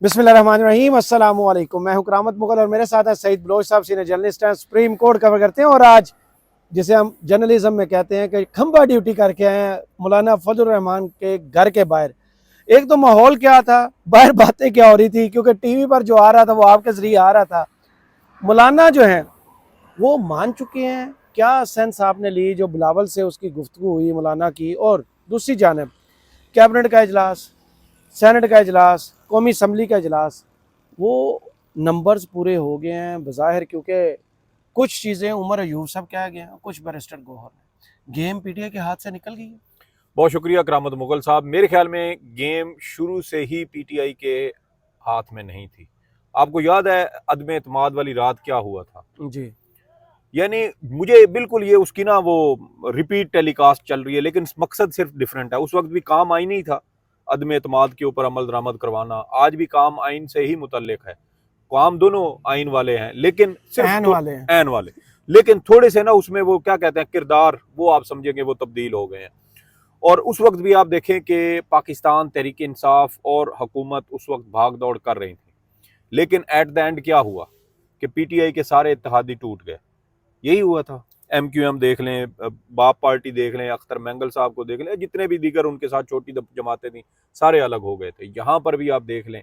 बिस्मिल्लाहिर्रहमानिर्रहीम, अस्सलाम वालेकुम। मैं हूं करामत मुगल और मेरे साथ है सईद बलोच साहब, सीनियर जर्नलिस्ट हैं, सुप्रीम कोर्ट कवर करते हैं। और आज जिसे हम जर्नलिज्म में कहते हैं कि खंबा ड्यूटी करके आए हैं मौलाना फजलुर रहमान के घर के बाहर। एक तो माहौल क्या था, बाहर बातें क्या हो रही थी, क्योंकि टीवी पर जो आ रहा था वो आपके जरिए आ रहा था। मौलाना जो है वो मान चुके हैं, क्या सेंस आपने ली जो बिलावल से उसकी गुफ्तगू हुई मौलाना की। और दूसरी जानब कैबिनेट का इजलास, सेनेट का इजलास, कौमी असम्बली का इजलास, वो नंबर्स पूरे हो गए हैं बज़ाहिर, क्योंकि कुछ चीज़ें उमर अयूब साहब कह गए हैं, कुछ बैरिस्टर गौहर ने। गेम पीटीआई के हाथ से निकल गई है। बहुत शुक्रिया करामत मुगल साहब। मेरे ख्याल में गेम शुरू से ही पीटीआई के हाथ में नहीं थी। आपको याद है अदम एतमाद वाली रात क्या हुआ था? जी, यानी मुझे बिल्कुल ये उसकी ना वो रिपीट टेलीकास्ट चल रही है, लेकिन मकसद सिर्फ डिफरेंट है। उस वक्त भी काम आइन ही था, अदम एतमाद के ऊपर अमल दरामद करवाना। आज भी काम आइन से ही मुतल्लिक है। काम दोनों आइन वाले हैं, लेकिन सिर्फ ऐन वाले हैं। ऐन वाले, लेकिन थोड़े से ना उसमें वो क्या कहते हैं किरदार, वो आप समझेंगे वो तब्दील हो गए हैं। और उस वक्त भी आप देखें कि पाकिस्तान तहरीक इंसाफ और हुकूमत उस वक्त भाग दौड़ कर रही थी, लेकिन एट द एंड क्या हुआ कि पीटीआई के सारे इत्तेहादी टूट गए। यही हुआ था। एमक्यूएम देख लें, बाप पार्टी देख लें, अख्तर मैंगल साहब को देख लें, जितने भी दीगर उनके साथ छोटी जमातें थी, सारे अलग हो गए थे। यहाँ पर भी आप देख लें,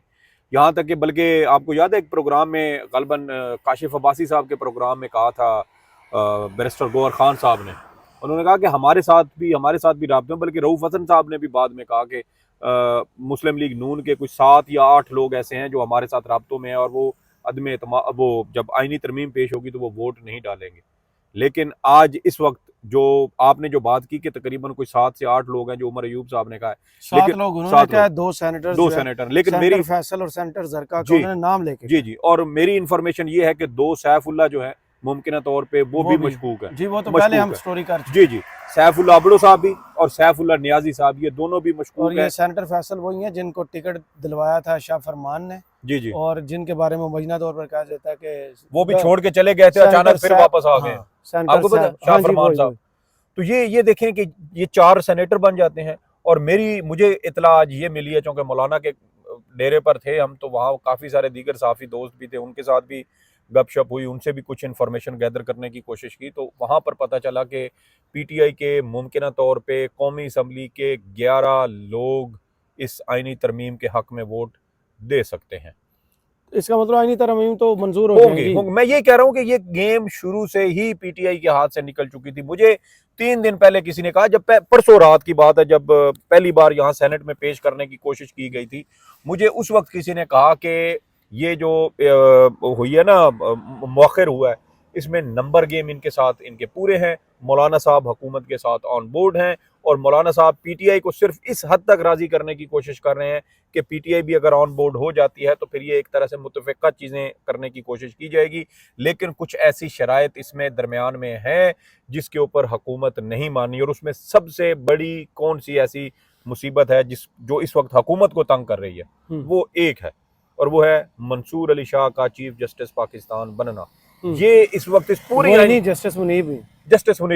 यहाँ तक कि बल्कि आपको याद है एक प्रोग्राम में गलबन काशिफ अब्बासी साहब के प्रोग्राम में कहा था बैरिस्टर गौहर खान साहब ने, उन्होंने कहा कि हमारे साथ भी राब्ते में, बल्कि रऊफ हसन साहब ने भी बाद में कहा कि मुस्लिम लीग नून के कुछ 7 या 8 लोग ऐसे हैं जो हमारे साथ राब्तों में हैं, और वो अदम एतमाद, वो जब आईनी तरमीम पेश होगी तो वो वोट नहीं डालेंगे। लेकिन आज इस वक्त जो आपने जो बात की कि तकरीबन कोई 7 से 8 लोग हैं, जो उमर अयूब साहब ने कहा है, 7 लेकिन लोग उन्होंने कहा, 2 सेनेटर, लेकिन सेनेटर मेरी फैसल और सेनेटर जरका का जी उन्होंने नाम लेके जी कहा। जी, और मेरी इंफॉर्मेशन ये है कि 2 सैफुल्ला जो है मुमकिन तौर पे वो भी मशकूक है। जी, वो तो पहले हम है स्टोरी कर चुके जी हैं। जी, सैफुल्ला अबड़ो साहब भी और सैफुल्ला नियाजी साहब, ये दोनों भी और मशकूक ये है। सेनेटर फैसल वही हैं जिनको टिकट दिलवाया था शाह फरमान ने, जी जी, और जिनके बारे में मुबैना तौर पर कहा जाता है कि वो भी छोड़ के चले गए थे, अचानक फिर वापस आ गए। हाँ, सेनेटर आपको पता है साहब, शाह हाँ जी, फरमान वही साहब। वही। तो ये देखें कि ये 4 सेनेटर बन जाते हैं। और मुझे इतला आज ये मिली है, क्योंकि मौलाना के डेरे पर थे हम, तो वहाँ काफ़ी सारे दीगर साफ़ी दोस्त भी थे, उनके साथ भी गपशप हुई, उनसे भी कुछ इन्फॉर्मेशन गैदर करने की कोशिश की। तो वहाँ पर पता चला कि पीटीआई के मुमकिन तौर पे कौमी असम्बली के 11 लोग इस आइनी तरमीम के हक में वोट दे सकते हैं। इसका मतलब आईनी तरमीम तो मंजूर हो होंगे जाएगी। होंगे, मैं ये कह रहा हूं कि ये गेम शुरू से ही पीटीआई के हाथ से निकल चुकी थी। मुझे 3 दिन पहले किसी ने कहा, जब परसों रात की बात है, जब पहली बार यहाँ सेनेट में पेश करने की कोशिश की गई थी, मुझे उस वक्त किसी ने कहा कि ये जो हुई है ना, मौखिर हुआ है, इसमें नंबर गेम इनके साथ इनके पूरे हैं। मौलाना साहब हुकूमत के साथ ऑन बोर्ड हैं, और मौलाना साहब पीटीआई को सिर्फ इस हद तक राजी करने की कोशिश कर रहे हैं कि पीटीआई भी अगर ऑन बोर्ड हो जाती है तो फिर ये एक तरह से मुतफ़िक़ा चीज़ें करने की कोशिश की जाएगी। लेकिन कुछ ऐसी शराइत इसमें दरमियान में है जिसके ऊपर हुकूमत नहीं मानी, और उसमें सबसे बड़ी कौन सी ऐसी मुसीबत है जो इस वक्त हुकूमत को तंग कर रही है, वो एक है, और वो है मंसूर अली शाह का चीफ जस्टिस पाकिस्तान बनना। ये इस वक्त इस पूरी जस्टिस मुनीब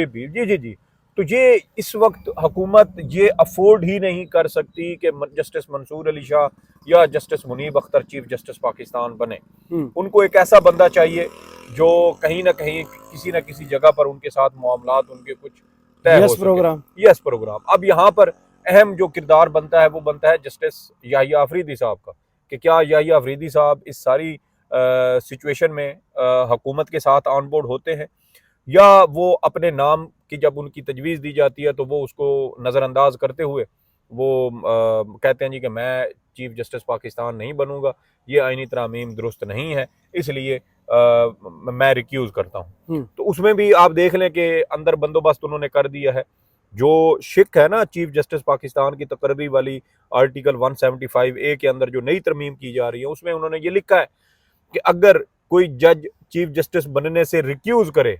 भी जी जी जी, तो ये इस वक्त हुकूमत ये अफोर्ड ही नहीं कर सकती कि जस्टिस मंसूर अली शाह या justice Muneeb Akhtar chief justice Pakistan बने। उनको एक ऐसा बंदा चाहिए जो कहीं ना कहीं किसी न किसी जगह पर उनके साथ मामलात उनके कुछ तय हो सके। Yes programme. अब यहाँ पर अहम जो किरदार बनता है वो बनता है जस्टिस याहिया अफरीदी साहब का, कि क्या याहिया अफरीदी साहब इस सारी सिचुएशन में हुकूमत के साथ ऑन बोर्ड होते हैं, या वो अपने नाम की जब उनकी तजवीज़ दी जाती है तो वो उसको नज़रअंदाज करते हुए वो कहते हैं जी कि मैं चीफ जस्टिस पाकिस्तान नहीं बनूंगा, ये आइनी तरामीम दुरुस्त नहीं है, इसलिए मैं रिक्यूज़ करता हूँ। तो उसमें भी आप देख लें कि अंदर बंदोबस्त उन्होंने कर दिया है। जो शिक है ना चीफ जस्टिस पाकिस्तान की तकर्री वाली आर्टिकल 175A के अंदर जो नई तरमीम की जा रही है, उसमें उन्होंने ये लिखा है कि अगर कोई जज चीफ जस्टिस बनने से रिक्यूज़ करे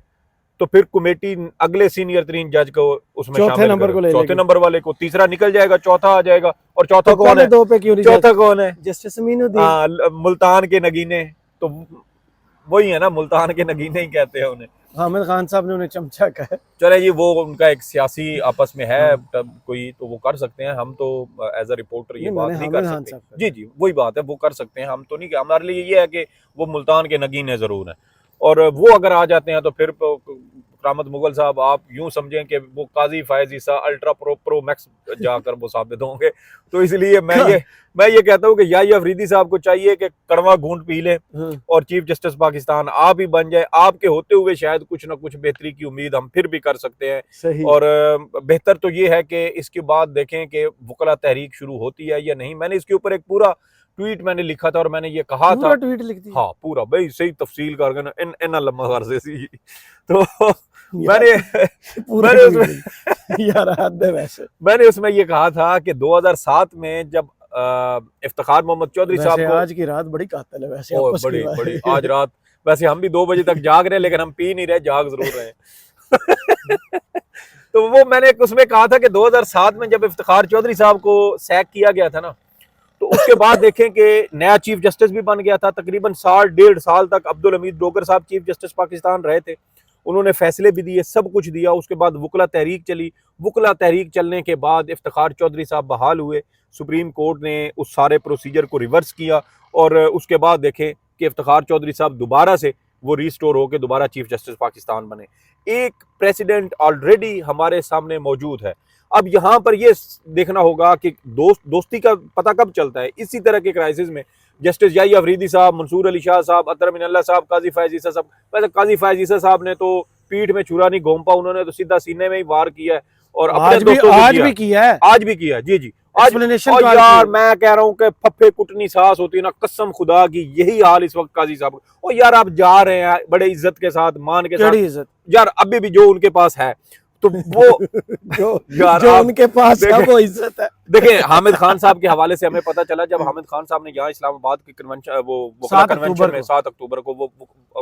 तो फिर कमेटी अगले सीनियर तरीन जज को उसमें चौथे नंबर वाले को, तीसरा निकल जाएगा, चौथा आ जाएगा। और चौथा तो कौन है? दो पे क्यों नहीं? चौथा कौन है? जस्टिस अमीनुद्दीन। मुल्तान के नगीने, तो वही है ना, मुल्तान के नगीने ही कहते हैं उन्हें। हामिद खान साहब ने उन्हें चमचा कहा। चले जी, वो उनका एक सियासी आपस में है, तब कोई तो वो कर सकते हैं, हम तो एज अ रिपोर्टर ये बात नहीं कर सकते। जी जी, वही बात है, वो कर सकते हैं, हम तो नहीं। हमारे लिए ये है कि वो मुल्तान के नगीन है जरूर है, और वो अगर आ जाते हैं तो फिर करामत मुगल साहब आप यूं समझें कि वो काजी फायज ईसा अल्ट्रा प्रो मैक्स जाकर वो साबित होंगे। तो इसलिए मैं ये कहता हूँ कि याहिया अफरीदी साहब को चाहिए कि कड़वा घूंट पी लें और चीफ जस्टिस पाकिस्तान आप ही बन जाए। आपके होते हुए शायद कुछ ना कुछ बेहतरी की उम्मीद हम फिर भी कर सकते हैं। और बेहतर तो ये है कि इसके बाद देखें कि वकला तहरीक शुरू होती है या नहीं। मैंने इसके ऊपर एक पूरा ट्वीट मैंने लिखा था और मैंने ये कहा था, ट्वीट लिख दिया, हाँ पूरा भाई सही तफसील कर इन लम्बा गर्जे सी तो मैंने उसमें यार हद है वैसे। मैंने उसमें ये कहा था कि 2007 में जब इफ्तिखार मोहम्मद चौधरी साहब को, आज की रात बड़ी कातिल है वैसे, बड़ी आज रात वैसे हम भी 2 बजे तक जाग रहे हैं, लेकिन हम पी नहीं रहे, जाग जरूर रहे हैं। तो वो मैंने उसमें कहा था कि 2007 में जब इफ्तिखार चौधरी साहब को सैक किया गया था ना, तो उसके बाद देखें कि नया चीफ जस्टिस भी बन गया था। तकरीबन 1.5 साल तक अब्दुल हमीद डोगर साहब चीफ जस्टिस पाकिस्तान रहे थे, उन्होंने फैसले भी दिए, सब कुछ दिया। उसके बाद वकला तहरीक चली, वकला तहरीक चलने के बाद इफ्तिखार चौधरी साहब बहाल हुए, सुप्रीम कोर्ट ने उस सारे प्रोसीजर को रिवर्स किया, और उसके बाद देखें कि इफ्तिखार चौधरी साहब दोबारा से वो रिस्टोर होकर दोबारा चीफ जस्टिस पाकिस्तान बने। एक प्रेसिडेंट ऑलरेडी हमारे सामने मौजूद है। अब यहाँ पर ये देखना होगा कि दोस्ती का पता कब चलता है। इसी तरह के क्राइसिस में जस्टिस याहिया अफरीदी साहब, मंसूर अली शाह साहब, अतर मिनल्ला साहब, काजी फायज ईसा साहब, वैसे काजी फायज ईसा साहब ने तो पीठ में छुरा नहीं घोंपा, उन्होंने तो सीधा सीने में ही वार किया है, और आज भी किया है। जी जी आज। और यार मैं कह रहा हूँ कि फफे कुटनी सांस होती है ना, कसम खुदा की यही हाल इस वक्त काजी साहब। और यार आप जा रहे हैं बड़े इज्जत के साथ, मान के साथ, इज्जत यार अभी भी जो उनके पास है तो वो जो उनके पास है वो इज्जत है। देखिए हामिद खान साहब के हवाले से हमें पता चला, जब हामिद खान साहब ने यहाँ इस्लामाबाद की कन्वेंशन, वो कन्वेंशन में 7 अक्टूबर को वो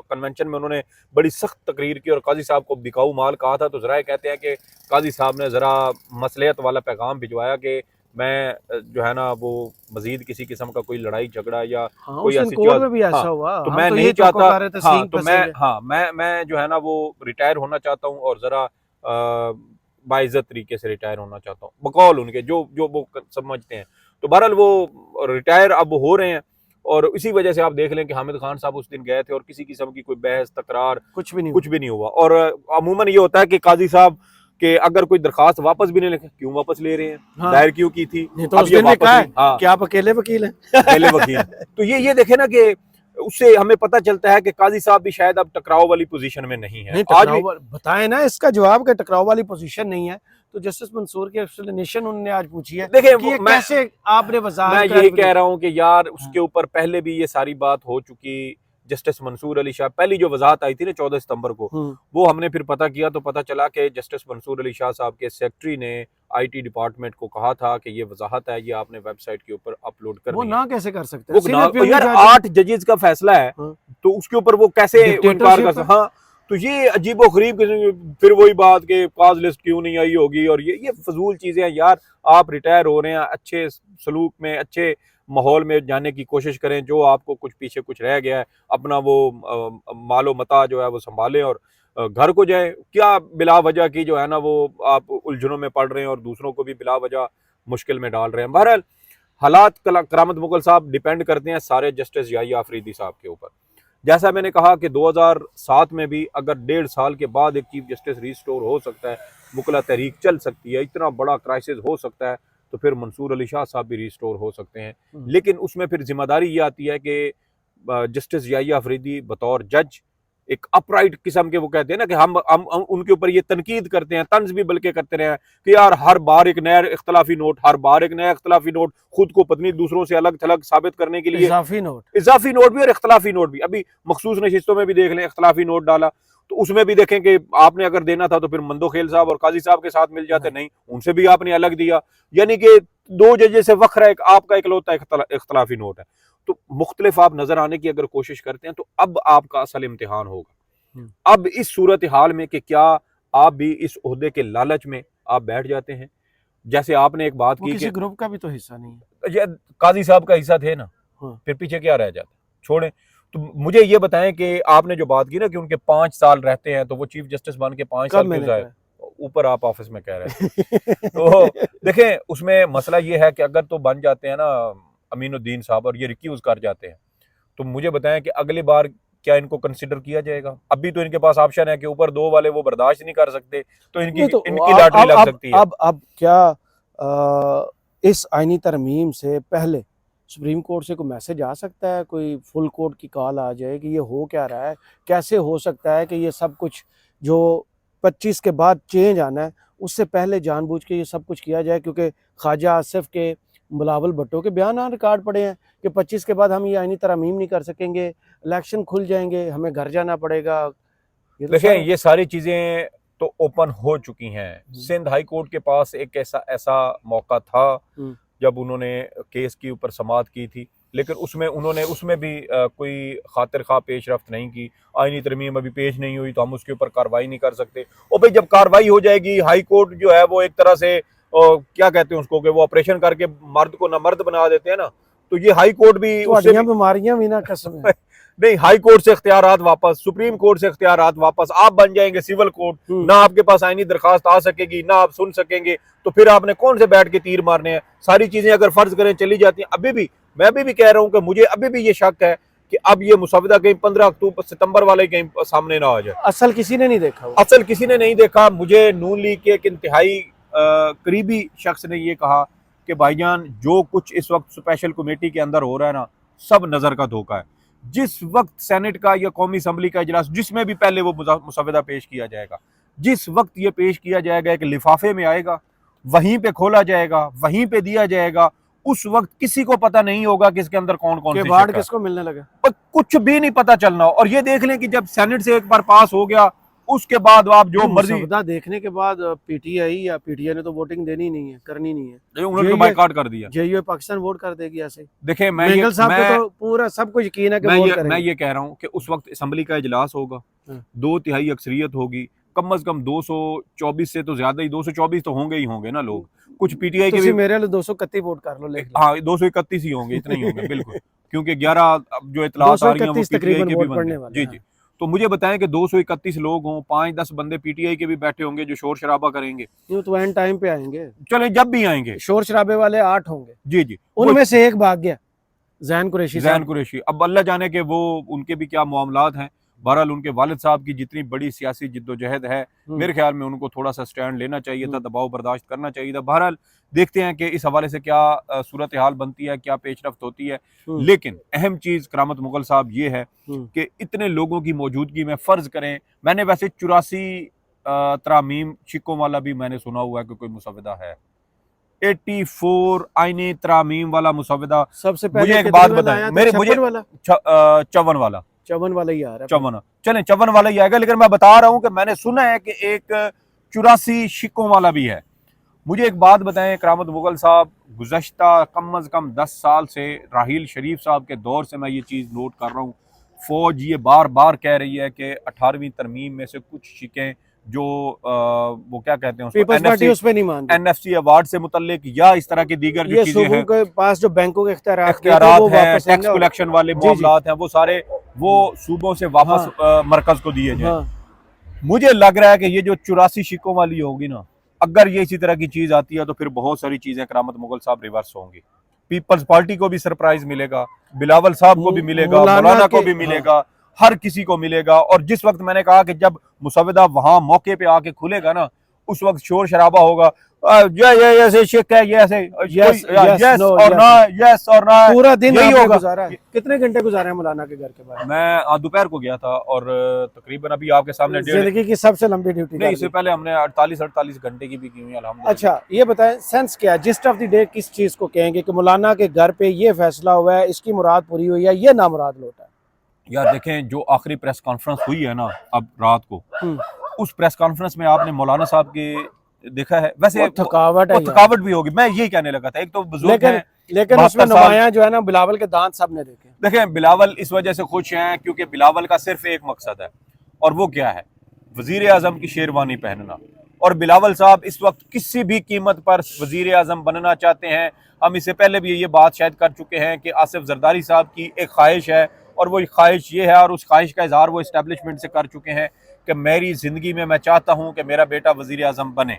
कन्वेंशन में उन्होंने बड़ी सख्त तकरीर की और काजी साहब को बिकाऊ माल कहा था, तो जरा कहते हैं कि काजी साहब ने जरा मसलियत वाला पैगाम भिजवाया कि मैं जो है ना वो मजीद किसी किस्म का कोई लड़ाई झगड़ा या कोई ऐसी चीज, तो मैं नहीं चाहता, मैं जो है ना वो रिटायर होना चाहता हूँ और जरा बाइज्जत तरीके से रिटायर होना चाहता हूँ, बकौल उनके जो वो समझते हैं। तो बहरहाल वो रिटायर अब हो रहे हैं, और इसी वजह से आप देख लें कि हामिद खान साहब उस दिन गए थे और किसी किस्म की कोई बहस तकरार कुछ भी नहीं हुआ। और अमूमन ये होता है कि काजी साहब के अगर कोई दरखास्त वापस भी नहीं लेके, क्यों वापस ले रहे हैं, दायर क्यों की थी, तो ये वापस, क्या आप अकेले वकील हैं? अकेले वकील। तो ये देखे ना कि उससे हमें पता चलता है कि काजी साहब भी शायद अब टकराव वाली पोजीशन में नहीं है। आज भी बताएं ना इसका जवाब कि टकराव वाली पोजीशन नहीं है। तो जस्टिस मंसूर की एक्सप्लेनेशन उन्होंने आज पूछी है। देखिए कैसे आपने मैं यही कह रहा हूँ कि यार उसके ऊपर पहले भी ये सारी बात हो चुकी। जस्टिस मंसूर अली शाह, पहली जो वजाहत आई थी ना 14 सितंबर को, वो हमने फिर पता किया तो पता चला कि जस्टिस मंसूर अली शाह साहब के सेक्रेटरी ने आईटी डिपार्टमेंट को कहा था कि ये वजाहत है, ये आपने वेबसाइट के ऊपर अपलोड कर, वो ना कैसे कर सकते हैं? वो यार 8 जजेस का फैसला है, तो उसके ऊपर वो कैसे इनकार कर सकते? हाँ, तो ये अजीबो गरीब, फिर वही बात के काज लिस्ट क्यों नहीं आई होगी, और ये फजूल चीजें हैं यार। आप रिटायर हो रहे हैं, अच्छे सलूक में, अच्छे माहौल में जाने की कोशिश करें। जो आपको कुछ पीछे कुछ रह गया है, अपना वो मालो मता जो है वो संभालें और घर को जाए। क्या बिला वजह की जो है ना वो आप उलझनों में पड़ रहे हैं और दूसरों को भी बिला वजह मुश्किल में डाल रहे हैं। बहरहाल हालात करामत मुगल साहब डिपेंड करते हैं सारे जस्टिस याहिया अफरीदी साहब के ऊपर। जैसा मैंने कहा कि 2007 में भी अगर 1.5 साल के बाद एक चीफ जस्टिस रिस्टोर हो सकता है, वकला तहरीक चल सकती है, इतना बड़ा क्राइसिस हो सकता है, तो फिर मंसूर अली शाह साहब भी रिस्टोर हो सकते हैं। लेकिन उसमें फिर जिम्मेदारी ये आती है कि जस्टिस याहिया अफरीदी बतौर जज एक अपराइट किस्म के, वो कहते हैं ना कि हम उनके ऊपर ये तनकीद करते हैं, तंज भी बल्कि करते रहे हैं कि यार हर बार एक नया इख्तलाफी नोट, खुद को पत्नी दूसरों से अलग थलग साबित करने के लिए इजाफी नोट भी और इख्तलाफी नोट भी। अभी मखसूस नशिस्तों में भी देख लें, इख्तलाफी नोट डाला, तो उसमें भी देखें कि आपने अगर देना था तो फिर मंदो खेल साहब और काजी साहब के साथ मिल जाते, नहीं उनसे भी आपने अलग दिया। यानी कि 2 जजेस से वक्र एक आपका इकलौता इख्तलाफी नोट है। तो मुख्तलिफ आप नजर आने की अगर कोशिश करते हैं तो अब आपका असल इम्तिहान होगा। अब इस सूरत हाल में कि क्या आप भी इस ओहदे के लालच में आप बैठ जाते हैं, जैसे आपने एक बात की किसी ग्रुप का भी तो हिस्सा नहीं है, काजी साहब का हिस्सा थे ना, फिर पीछे क्या रह जाता, छोड़ें। तो मुझे ये बताएं कि आपने जो बात की ना कि उनके 5 साल रहते हैं, तो वो चीफ जस्टिस बन के 5 कब साल क्यों मैंने जाए? कहा? ऊपर आप ऑफिस में कह रहे थे। तो देखें, उसमें मसला ये है कि अगर तो बन जाते हैं ना अमीनुद्दीन साहब और ये रिक्यूज कर जाते हैं, तो मुझे बताएं कि अगली बार क्या इनको कंसिडर किया जाएगा? अभी तो इनके पास ऑप्शन है कि ऊपर 2 वाले वो बर्दाश्त नहीं कर सकते, तो इनकी नहीं तो इनकी लॉटरी लग सकती है। अब क्या इस आईनी तरमीम से पहले सुप्रीम कोर्ट से कोई मैसेज आ सकता है, कोई फुल कोर्ट की कॉल आ जाए कि ये हो क्या रहा है? कैसे हो सकता है कि ये सब कुछ जो 25 के बाद चेंज आना है उससे पहले जानबूझ के ये सब कुछ किया जाए? क्योंकि ख्वाजा आसिफ के, बिलावल भुट्टो के बयान रिकॉर्ड पड़े हैं कि 25 के बाद हम ये आईनी तरमीम नहीं कर सकेंगे, इलेक्शन खुल जाएंगे, हमें घर जाना पड़ेगा। ये तो देखें, सारा ये सारी चीजें तो ओपन हो चुकी हैं। सिंध हाई कोर्ट के पास एक ऐसा ऐसा मौका था जब उन्होंने केस के ऊपर समाअत की थी, लेकिन उसमें भी कोई खातिर खा पेशरफ्त नहीं की। आईनी तरमीम अभी पेश नहीं हुई तो हम उसके ऊपर कार्रवाई नहीं कर सकते। और भाई, जब कार्रवाई हो जाएगी, हाई कोर्ट जो है वो एक तरह से क्या कहते हैं उसको, कि वो ऑपरेशन करके मर्द को ना मर्द बना देते हैं ना, तो ये हाई कोर्ट भी उससे बीमारियां भी ना कसम है। नहीं, हाई कोर्ट से इख्तियारात वापस, सुप्रीम कोर्ट से इख्तियारात वापस, आप बन जाएंगे सिविल कोर्ट, ना आपके पास आईनी दरखास्त आ सकेगी, ना आप सुन सकेंगे, तो फिर आपने कौन से बैठ के तीर मारने हैं? सारी चीजें अगर फर्ज करें चली जाती हैं, अभी भी मैं भी कह रहा हूं कि मुझे अभी भी ये शक है कि अब ये मुसवदा कहीं 15 सितंबर वाले कहीं सामने ना आ जाए। असल किसी ने नहीं देखा, असल किसी ने नहीं देखा। मुझे नून लीग के एक इंतहाई करीबी शख्स ने ये कहा कि भाईजान, जो कुछ इस वक्त स्पेशल कमेटी के अंदर हो रहा है ना, सब नजर का धोखा है। जिस वक्त सेनेट का या कौमी असम्बली का इजलास, जिसमें भी पहले वो मुसवदा पेश किया जाएगा, जिस वक्त ये पेश किया जाएगा, एक लिफाफे में आएगा, वहीं पे खोला जाएगा, वहीं पे दिया जाएगा, उस वक्त किसी को पता नहीं होगा कि इसके अंदर कौन कौन सी बाढ़ किसको मिलने लगा, और कुछ भी नहीं पता चलना। और ये देख लें कि जब सेनेट से एक बार पास हो गया, उसके बाद आप जो मर्जी मुसवदा देखने के बाद पीटीआई या पीटीआई ने तो वोटिंग देनी नहीं है, करनी नहीं है, उन्होंने तो बाइकआउट कर दिया। जेयूए पाकिस्तान वोट कर देगी ऐसे। देखें, मेंगल साहब को तो पूरा सब कुछ यकीन है कि वोट करेंगे। मैं ये कह रहा हूं कि उस वक्त असम्बली का इजलास होगा, 2/3 अक्सरियत होगी, कम अज कम 224 से तो ज्यादा ही, 224 तो होंगे ही होंगे ना लोग। कुछ पीटीआई के भी मेरे लिए 231 वोट कर लो, हाँ 231 ही होंगे, इतने ही होंगे बिल्कुल, क्योंकि 11 जो इतलात आ रही हैं वो पीटीआई के भी बनने वाले। जी जी। तो मुझे बताएं कि 231 लोग हों, 5-10 बंदे पीटीआई के भी बैठे होंगे जो शोर शराबा करेंगे। तो एंड टाइम पे आएंगे, चले जब भी आएंगे, शोर शराबे वाले 8 होंगे। जी जी। उनमें से एक भाग गया, जैन कुरैशी। अब अल्लाह जाने के वो उनके भी क्या मामलात हैं। बहरहाल उनके वालिद साहब की जितनी बड़ी सियासी जिद्दोजहद है, मेरे ख्याल में उनको थोड़ा सा स्टैंड लेना चाहिए था, दबाव बर्दाश्त करना चाहिए था। बहरहाल देखते हैं कि इस हवाले से क्या सूरत हाल बनती है, क्या पेशरफ्त होती है। लेकिन अहम चीज करामत मुगल साहब ये है कि इतने लोगों की मौजूदगी में, फर्ज करें, मैंने वैसे 84 तरामीम शिकों वाला भी मैंने सुना हुआ है कि कोई मुसवदा है, 84 आईने तरामीम वाला मुसवदा। सबसे पहले मुझे एक बात बताएं, मुझे 54 वाला ही आ रहा है। 54, चलें 54 वाला ही आएगा, लेकिन मैं बता रहा हूं कि मैंने सुना है कि एक 84 शिकों वाला भी है। मुझे एक बात बताएं करामत मुगल साहब, गुज़श्ता कम अज कम 10 साल से राहील शरीफ साहब के दौर से मैं ये चीज़ नोट कर रहा हूँ, फौज ये बार बार कह रही है कि 18वीं तरमीम में से कुछ शिकें जो वो क्या कहते हैं उसको, एनएफसी अवार्ड से मुतल्लिक या इस तरह की दीगर जो चीजें हैं, के पास जो बैंकों के इख्तियारात हैं, टैक्स कलेक्शन वाले मामलात हैं, वो सारे वो सूबों से वापस मरकज को दिए जाए। मुझे लग रहा है कि ये जो 84 शिकों वाली होगी ना, अगर ये इसी तरह की चीज आती है तो फिर बहुत सारी चीजें करामत मुगल साहब रिवर्स होंगी। पीपल्स पार्टी को भी सरप्राइज मिलेगा, बिलावल साहब को भी मिलेगा, मौलाना को भी मिलेगा, हर किसी को मिलेगा। और जिस वक्त मैंने कहा कि जब मुसवदा वहां मौके पे आके खुलेगा ना, उस वक्त शोर शराबा होगा, ये ऐसे शेख है, ये ऐसे यस और ना पूरा दिन यही होगा। कितने घंटे गुजारे हैं मौलाना के घर के बाद? मैं दोपहर को गया था और तकरीबन अभी आपके सामने जिंदगी की सबसे लंबी ड्यूटी। नहीं, इससे पहले हमने 48 घंटे की भी की हुई है अल्हम्दुलिल्लाह। अच्छा, ये बताएं सेंस क्या है, जिस्ट ऑफ द डे किस चीज को कहेंगे कि मौलाना के घर पे ये फैसला हुआ है, इसकी मुराद पूरी हुई है, ये नामुराद लौटा है? यार देखें, जो आखिरी प्रेस कॉन्फ्रेंस हुई है ना अब रात को, उस प्रेस कॉन्फ्रेंस में आपने मौलाना साहब के देखा है, वैसे थकावट भी होगी, मैं यही कहने लगा था। एक तो बुजुर्ग हैं, लेकिन उसमें नुमाया जो है ना, बिलावल के दांत सबने देखे। देखें, बिलावल इस वजह से खुश हैं क्योंकि बिलावल का सिर्फ एक मकसद है, और वो क्या है, वजीर आजम की शेरवानी पहनना। और बिलावल साहब इस वक्त किसी भी कीमत पर वजीर आजम बनना चाहते हैं। हम इससे पहले भी ये बात शायद कर चुके हैं कि आसिफ जरदारी साहब की एक ख्वाहिश है और वो ख्वाहिश ये है, और उस ख्वाहिश का इजहार वो इस्टेब्लिशमेंट से कर चुके हैं कि मेरी ज़िंदगी में मैं चाहता हूँ कि मेरा बेटा वज़ीर आज़म बने।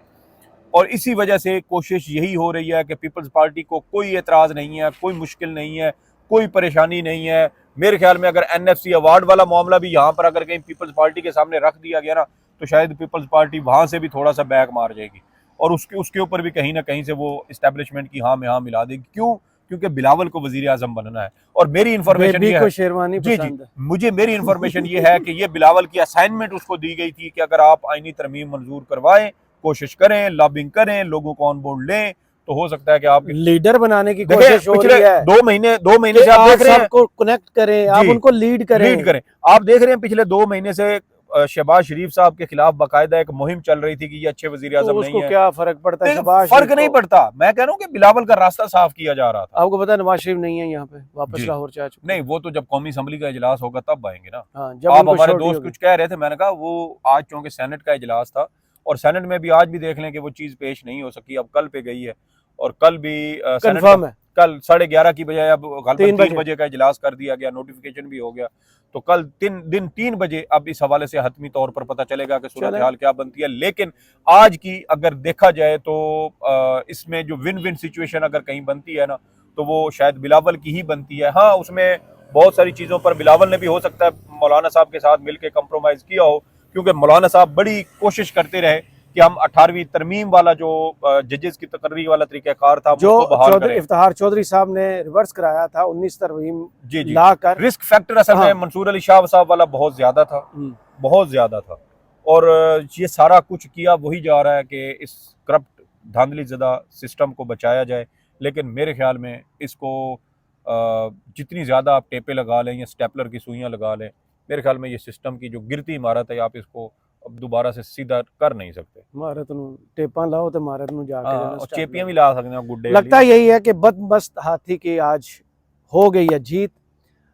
और इसी वजह से कोशिश यही हो रही है कि पीपल्स पार्टी को कोई एतराज़ नहीं है, कोई मुश्किल नहीं है, कोई परेशानी नहीं है। मेरे ख्याल में अगर NFC अवार्ड वाला मामला भी यहाँ पर अगर कहीं पीपल्स पार्टी के सामने रख दिया गया ना, तो शायद पीपल्स पार्टी वहाँ से भी थोड़ा सा बैक मार जाएगी और उसके ऊपर भी कहीं ना कहीं से वो इस्टेब्लिशमेंट की हाँ में हाँ मिला देगी। क्यों? क्योंकि बिलावल को वज़ीर आज़म बनना है। और मेरी इन्फॉर्मेशन ये है, शेरवानी जी पसंद है। मुझे मेरी इन्फॉर्मेशन ये है कि ये बिलावल की असाइनमेंट उसको दी गई थी कि अगर आप आईनी तरमीम मंजूर करवाएं, कोशिश करें, लॉबिंग करें, लोगों को ऑन बोर्ड लें, तो हो सकता है कि आप लीडर बनाने की कोशिश हो पिछले रही है। 2 महीने से आप देख रहे हैं, सबको कनेक्ट करें, आप उनको लीड करें। आप देख रहे हैं पिछले 2 महीने से शहबाज शरीफ साहब के खिलाफ बाकायदा एक मुहिम चल रही थी कि ये अच्छे वजीर आज़म नहीं है। क्या फर्क पड़ता है? फर्क नहीं पड़ता। मैं कह रहा हूँ कि बिलावल का रास्ता साफ किया जा रहा था। आपको पता है नवाज शरीफ नहीं है यहाँ पे, वापस लाहौर जा चुके। नहीं, वो तो जब कौमी असम्बली का इजलास होगा तब आएंगे ना। जब आप हमारे दोस्त कुछ कह रहे थे, मैंने कहा वो आज चूंकि सेनेट का इजलास था और सेनेट में भी आज भी देख लें कि वो चीज पेश नहीं हो सकी, अब कल पे गई है और कल भी कंफर्म है, कल 11:30 की बजाय अब 3 बजे का इजलास कर दिया गया, नोटिफिकेशन भी हो गया। तो कल 3 बजे अब इस हवाले से हतमी तौर पर पता चलेगा कि सूरत हाल क्या बनती है। लेकिन आज की अगर देखा जाए तो इसमें जो विन विन सिचुएशन अगर कहीं बनती है ना, तो वो शायद बिलावल की ही बनती है। हाँ, उसमें बहुत सारी चीज़ों पर बिलावल ने भी हो सकता है मौलाना साहब के साथ मिलकर कंप्रोमाइज़ किया हो, क्योंकि मौलाना साहब बड़ी कोशिश करते रहे कि हम 18वीं तरमीम वाला जो जजेस की तकर्री वाला तरीक़ाकार था जो इफ्तिखार चौधरी साहब ने रिवर्स कराया था, 19 तरमीम जी ला कर। रिस्क फैक्टर असल में मंसूर अली शाह साहब वाला बहुत ज्यादा था, बहुत ज्यादा था। और ये सारा कुछ किया वही जा रहा है कि इस करप्ट धांधली ज़दा सिस्टम को बचाया जाए। लेकिन मेरे ख्याल में इसको जितनी ज़्यादा आप टेपे लगा लें या स्टेपलर की सुइयाँ लगा लें, मेरे ख्याल में ये सिस्टम की जो गिरती इमारत है आप इसको अब दोबारा से सीधा कर नहीं सकते। इमारत टेपा लाओ तो इमारत जाके और चेपियां भी ला सकते हैं गुड्डे। लगता यही है कि बदमस्त हाथी की आज हो गई है जीत,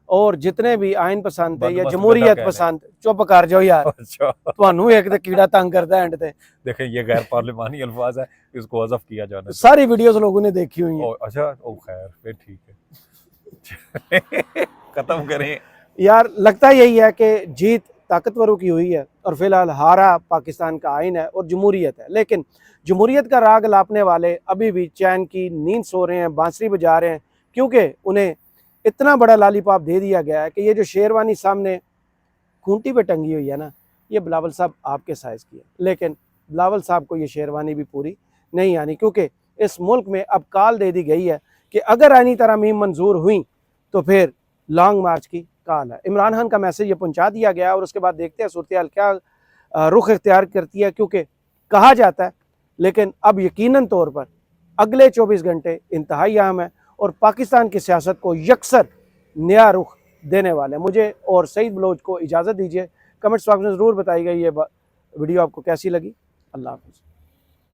और जितने भी आइन पसंद थे या जमहूरियत पसंद, चुप कर जाओ यार। अच्छा, ਤੁਹਾਨੂੰ एक तो कीड़ा तंग करता है एंड ते। देखें ये गैर पार्लिमानी अल्फाज है, इसको हज़फ किया जाना। सारी वीडियोस लोगों ने देखी हुई है। अच्छा, ओ खैर फिर ठीक है। खत्म करें यार। लगता यही है कि जीत ताकतवरों की हुई है और फिलहाल हारा पाकिस्तान का आइन है और जमहूरियत है। लेकिन जमहूरियत का राग लापने वाले अभी भी चैन की नींद सो रहे हैं, बांसुरी बजा रहे हैं, क्योंकि उन्हें इतना बड़ा लालीपॉप दे दिया गया है कि ये जो शेरवानी सामने खूंटी पे टंगी हुई है ना, ये बिलावल साहब आपके साइज़ की है। लेकिन बिलावल साहब को ये शेरवानी भी पूरी नहीं आनी, क्योंकि इस मुल्क में अब कॉल दे दी गई है कि अगर आईनी तरमीम मंजूर हुई तो फिर लॉन्ग मार्च की कॉल है। इमरान खान का मैसेज ये पहुंचा दिया गया और उसके बाद देखते हैं सूरत हाल क्या रुख इख्तियार करती है, क्योंकि कहा जाता है, लेकिन अब यकीनन तौर पर अगले 24 घंटे इंतहाई अहम है और पाकिस्तान की सियासत को यकसर नया रुख देने वाले। मुझे और सईद बलोच को इजाज़त दीजिए। कमेंट्स बॉक्स में ज़रूर बताइएगा ये वीडियो आपको कैसी लगी। अल्लाह हाफ़िज़।